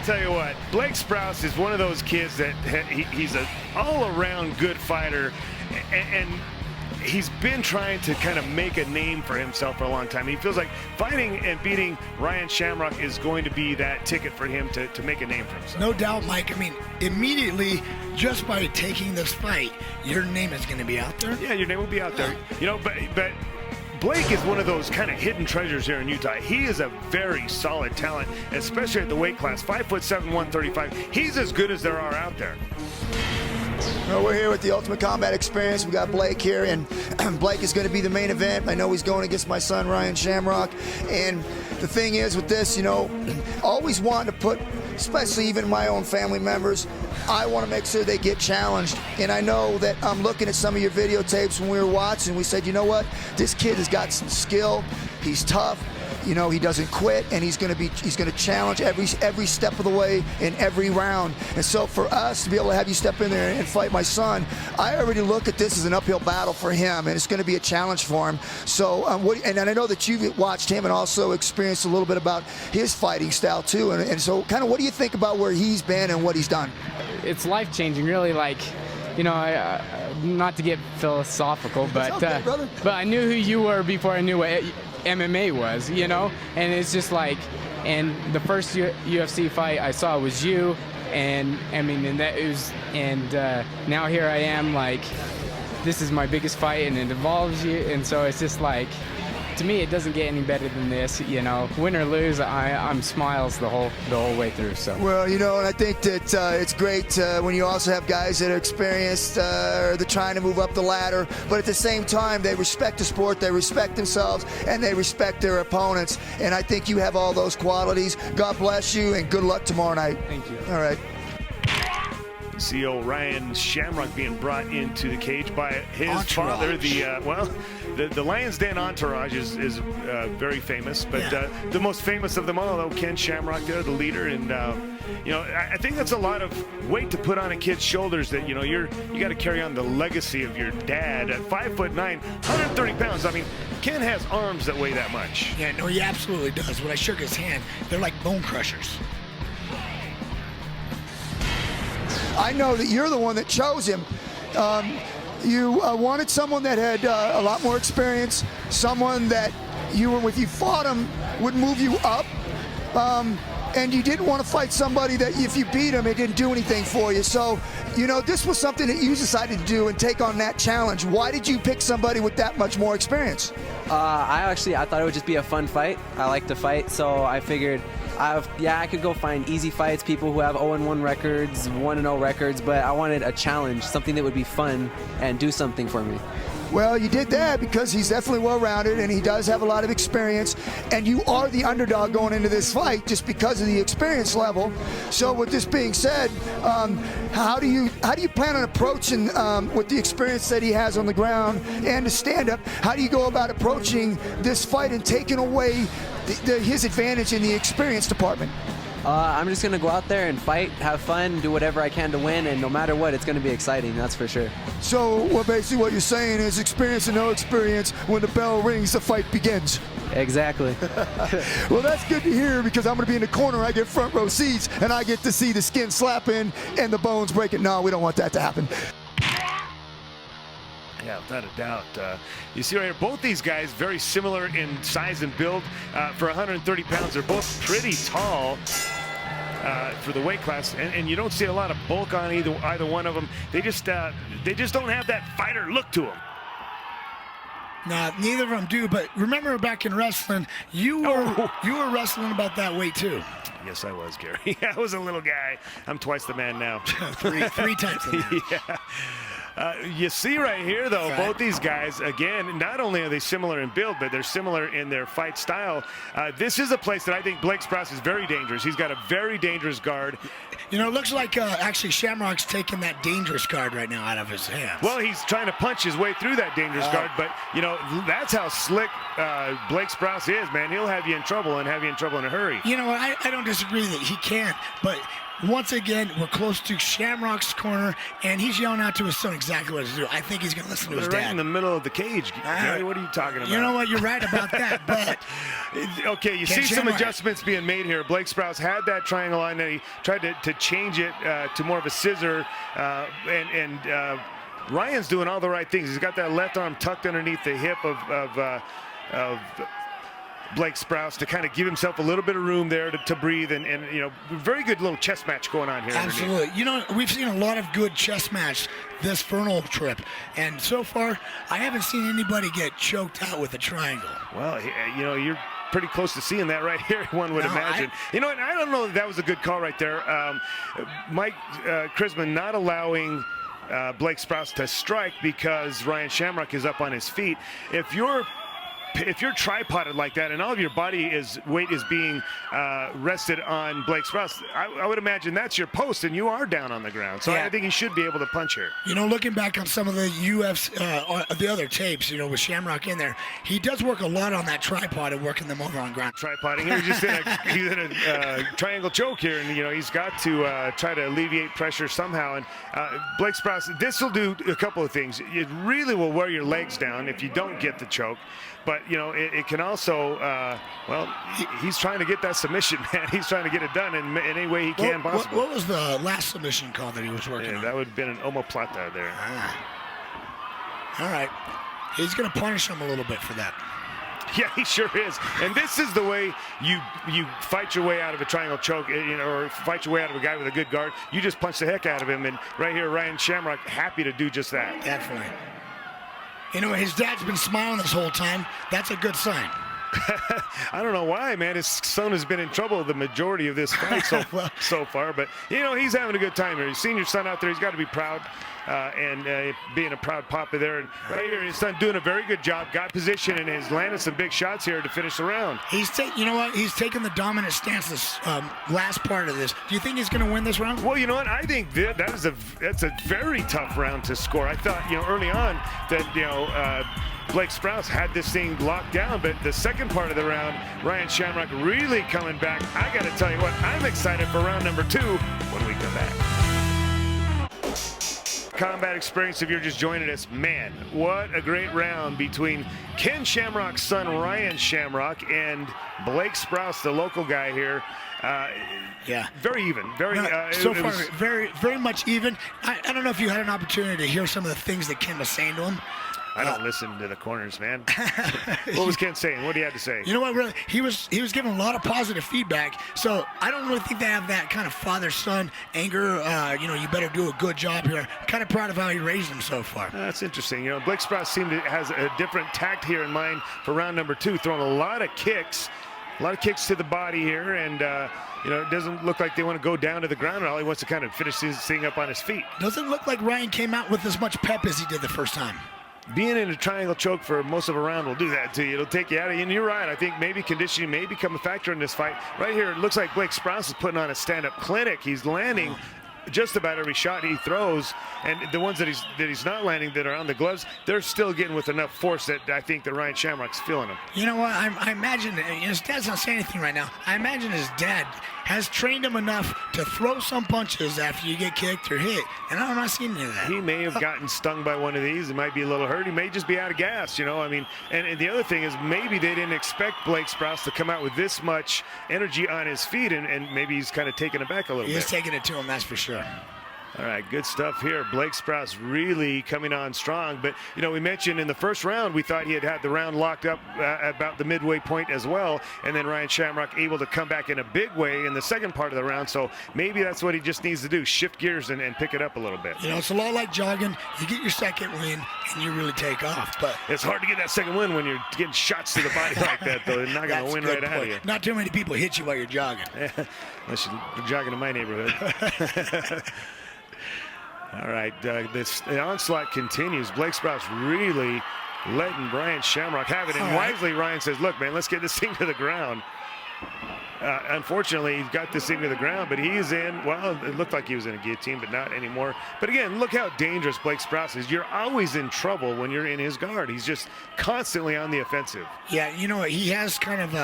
tell you what, Blake Sprouse is one of those kids that he's an all-around good fighter, and he's been trying to kind of make a name for himself for a long time. He feels like fighting and beating Ryan Shamrock is going to be that ticket for him to make a name for himself. No doubt, Mike. I mean, immediately, just by taking this fight, your name is going to be out there. Yeah, your name will be out there. You know, but Blake is one of those kind of hidden treasures here in Utah. He is a very solid talent, especially at the weight class, 5'7", 135. He's as good as there are out there. Well, we're here with the Ultimate Combat Experience. We got Blake here, and Blake is going to be the main event. I know he's going against my son, Ryan Shamrock. And the thing is with this, you know, always wanting to put, especially even my own family members, I want to make sure they get challenged. And I know that I'm looking at some of your videotapes when we were watching. We said, you know what? This kid has got some skill. He's tough. You know, he doesn't quit, and he's going to challenge every step of the way in every round. And so for us to be able to have you step in there and fight my son, I already look at this as an uphill battle for him, and it's going to be a challenge for him. So and I know that you've watched him and also experienced a little bit about his fighting style too. And so kind of what do you think about where he's been and what he's done? It's life-changing, really. Like, you know, not to get philosophical, but okay, but I knew who you were before I knew what MMA was, you know, and it's just like, and the first UFC fight I saw was you, and I mean, and that was, and now here I am, like, this is my biggest fight, and it involves you, and so it's just like, to me, it doesn't get any better than this, you know. Win or lose, I'm smiles the whole way through. So. Well, you know, and I think that it's great when you also have guys that are experienced, or they're trying to move up the ladder, but at the same time, they respect the sport, they respect themselves, and they respect their opponents. And I think you have all those qualities. God bless you, and good luck tomorrow night. Thank you. All right. CO Ryan Shamrock being brought into the cage by his Entourage. father. The Lions Den entourage is very famous, but the most famous of them all, though, Ken Shamrock, there, the leader, and you know, I think that's a lot of weight to put on a kid's shoulders. That, you know, you got to carry on the legacy of your dad at 5'9", 130 pounds. I mean, Ken has arms that weigh that much. Yeah, no, he absolutely does. When I shook his hand, they're like bone crushers. I know that you're the one that chose him. You wanted someone that had a lot more experience, someone that if you fought him, would move you up. And you didn't want to fight somebody that if you beat him, it didn't do anything for you. So, you know, this was something that you decided to do and take on that challenge. Why did you pick somebody with that much more experience? I thought it would just be a fun fight. I like to fight, so I figured, I could go find easy fights, people who have 0-1 records, 1-0 records, but I wanted a challenge, something that would be fun and do something for me. Well, you did that because he's definitely well-rounded, and he does have a lot of experience, and you are the underdog going into this fight just because of the experience level. So with this being said, how do you plan on approaching, with the experience that he has on the ground and the stand-up, how do you go about approaching this fight and taking away his advantage in the experience department? I'm just going to go out there and fight, have fun, do whatever I can to win, and no matter what, it's going to be exciting, that's for sure. So basically what you're saying is experience and no experience. When the bell rings, the fight begins. Exactly. Well, that's good to hear, because I'm going to be in the corner. I get front row seats, and I get to see the skin slapping and the bones breaking. No, we don't want that to happen. Yeah, without a doubt. You see right here, both these guys very similar in size and build. For 130 pounds, they're both pretty tall for the weight class, and you don't see a lot of bulk on either one of them. They just don't have that fighter look to them. No, neither of them do. But remember, back in wrestling, you were wrestling about that weight too. Yes, I was, Gary. I was a little guy. I'm twice the man now. three times the man. Yeah. You see right here, though, both these guys, again, not only are they similar in build, but they're similar in their fight style. This is a place that I think Blake Sprouse is very dangerous. He's got a very dangerous guard. You know, it looks like actually Shamrock's taking that dangerous guard right now out of his hands. Well, he's trying to punch his way through that dangerous guard, but, you know, that's how slick Blake Sprouse is, man. He'll have you in trouble and have you in trouble in a hurry. You know, I don't disagree that he can't, but once again, we're close to Shamrock's corner, and he's yelling out to his son exactly what to do. I think he's going to listen to his Right dad. in the middle of the cage. Gary, what are you talking about? You know what? You're right about that, but... Okay, you see some adjustments being made here. Blake Sprouse had that triangle line, and he tried to change it to more of a scissor, and Ryan's doing all the right things. He's got that left arm tucked underneath the hip of Blake Sprouse to kind of give himself a little bit of room there to breathe, and you know, very good little chess match going on here. Absolutely. Underneath. You know, we've seen a lot of good chess match this Fernal trip, and so far, I haven't seen anybody get choked out with a triangle. Well, you know, you're pretty close to seeing that right here, one would imagine. You know, and I don't know if that was a good call right there. Mike Chrisman not allowing Blake Sprouse to strike because Ryan Shamrock is up on his feet. If you're tripoded like that and all of your weight is being rested on Blake Sprouse, I would imagine that's your post and you are down on the ground. So yeah. I think he should be able to punch here. You know, looking back on some of the the other tapes, you know, with Shamrock in there, he does work a lot on that tripod and working them over on ground. Tripoding. He's in a triangle choke here, and you know he's got to try to alleviate pressure somehow. And Blake Sprouse, this will do a couple of things. It really will wear your legs down if you don't get the choke. But, you know, it can also, he's trying to get that submission, man. He's trying to get it done in any way he can possibly. What was the last submission call that he was working on? That would have been an omoplata there. All right. He's going to punish him a little bit for that. Yeah, he sure is. And this is the way you fight your way out of a triangle choke, you know, or fight your way out of a guy with a good guard. You just punch the heck out of him. And right here, Ryan Shamrock happy to do just that. Definitely. You know, his dad's been smiling this whole time. That's a good sign. I don't know why, man. His son has been in trouble the majority of this fight so far. But, you know, he's having a good time here. He's seen your son out there. He's got to be proud. And being a proud papa there. And right here, his son doing a very good job. Got position and has landed some big shots here to finish the round. You know what? He's taking the dominant stance this last part of this. Do you think he's going to win this round? Well, you know what? I think that's a very tough round to score. I thought, you know, early on that, you know, Blake Sprouse had this thing locked down, but the second part of the round, Ryan Shamrock really coming back. I got to tell you what, I'm excited for round number 2 when we come back. Combat experience, if you're just joining us, man, what a great round between Ken Shamrock's son Ryan Shamrock and Blake Sprouse, the local guy here. Yeah, very even. So far, very much even. I don't know if you had an opportunity to hear some of the things that Ken was saying to him. I don't listen to the corners, man. What was Ken saying? What do you have to say? You know what, really? He was giving a lot of positive feedback. So I don't really think they have that kind of father-son anger. You know, you better do a good job here. Kind of proud of how he raised him so far. That's interesting. You know, Blake Sprouse has a different tact here in mind for round number 2, throwing a lot of kicks to the body here, and you know, it doesn't look like they want to go down to the ground at all. He wants to kind of finish this thing up on his feet. Doesn't look like Ryan came out with as much pep as he did the first time. Being in a triangle choke for most of a round will do that to you. It'll take you out of you. And you're right. I think maybe conditioning may become a factor in this fight. Right here, it looks like Blake Sprouse is putting on a stand-up clinic. He's landing just about every shot he throws, and the ones that he's not landing that are on the gloves, they're still getting with enough force that I think that Ryan Shamrock's feeling him. You know what? I imagine his dad's not saying anything right now. I imagine his dad has trained him enough to throw some punches after you get kicked or hit, and I'm not seeing any of that. He may have gotten stung by one of these. He might be a little hurt. He may just be out of gas, you know. I mean, and the other thing is maybe they didn't expect Blake Sprouse to come out with this much energy on his feet, and maybe he's kind of taking it back a little bit. He's taking it to him, that's for sure. All right, good stuff here. Blake Sprouse really coming on strong. But, you know, we mentioned in the first round, we thought he had the round locked up about the midway point as well. And then Ryan Shamrock able to come back in a big way in the second part of the round. So maybe that's what he just needs to do, shift gears and pick it up a little bit. You know, it's a lot like jogging. You get your second win and you really take off. But it's hard to get that second win when you're getting shots to the body like that, though. They're not going to win right out of you. Not too many people hit you while you're jogging. Unless you're jogging in my neighborhood. All right, the onslaught continues. Blake Sprouse really letting Ryan Shamrock have it. And wisely, Ryan says, look, man, let's get this thing to the ground. Unfortunately, he's got this thing to the ground, but he's in, well, it looked like he was in a guillotine, but not anymore. But again, look how dangerous Blake Sprouse is. You're always in trouble when you're in his guard. He's just constantly on the offensive. Yeah, you know, he has kind of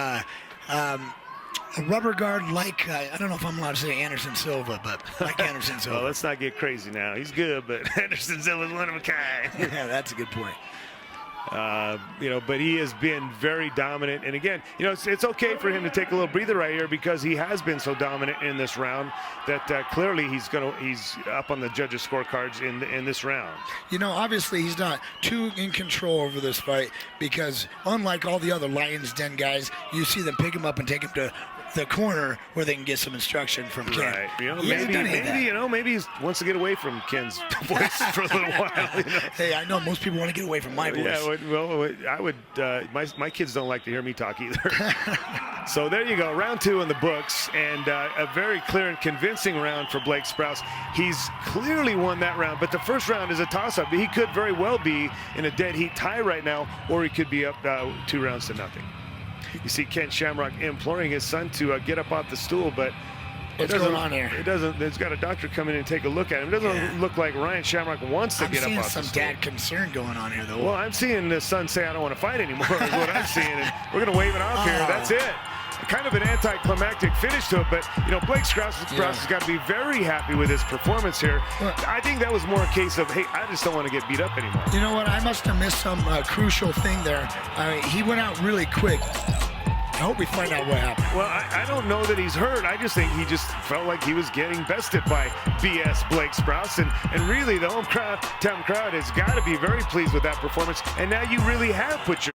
A rubber guard like, I don't know if I'm allowed to say Anderson Silva, but like Anderson Silva. Well, let's not get crazy now. He's good, but Anderson Silva's one of a kind. Yeah, that's a good point. But he has been very dominant. And again, it's okay for him to take a little breather right here because he has been so dominant in this round that clearly he's up on the judges' scorecards in this round. Obviously he's not too in control over this fight because unlike all the other Lions Den guys, you see them pick him up and take him to the corner where they can get some instruction from Ken. Right. Maybe he wants to get away from Ken's voice for a little while. Hey, I know most people want to get away from my voice. Yeah, well, I would. My kids don't like to hear me talk either. So there you go, round 2 in the books, and a very clear and convincing round for Blake Sprouse. He's clearly won that round, but the first round is a toss-up. He could very well be in a dead heat tie right now, or he could be up 2 rounds to nothing. You see Ken Shamrock imploring his son to get up off the stool, but what's going on here? It doesn't. There's got a doctor come in and take a look at him. It doesn't look like Ryan Shamrock wants to get up off the stool. I'm seeing some dad concern going on here, though. Well, I'm seeing the son say, "I don't want to fight anymore." Is what I'm seeing, and we're going to wave it off here. That's it. Kind of an anticlimactic finish to it, but Blake Sprouse has got to be very happy with his performance here. I think that was more a case of, hey, I just don't want to get beat up anymore. You know what? I must have missed some crucial thing there. He went out really quick. I hope we find out what happened. Well, I don't know that he's hurt. I just think he just felt like he was getting bested by BS Blake Sprouse. And really, the hometown crowd has got to be very pleased with that performance. And now you really have put your...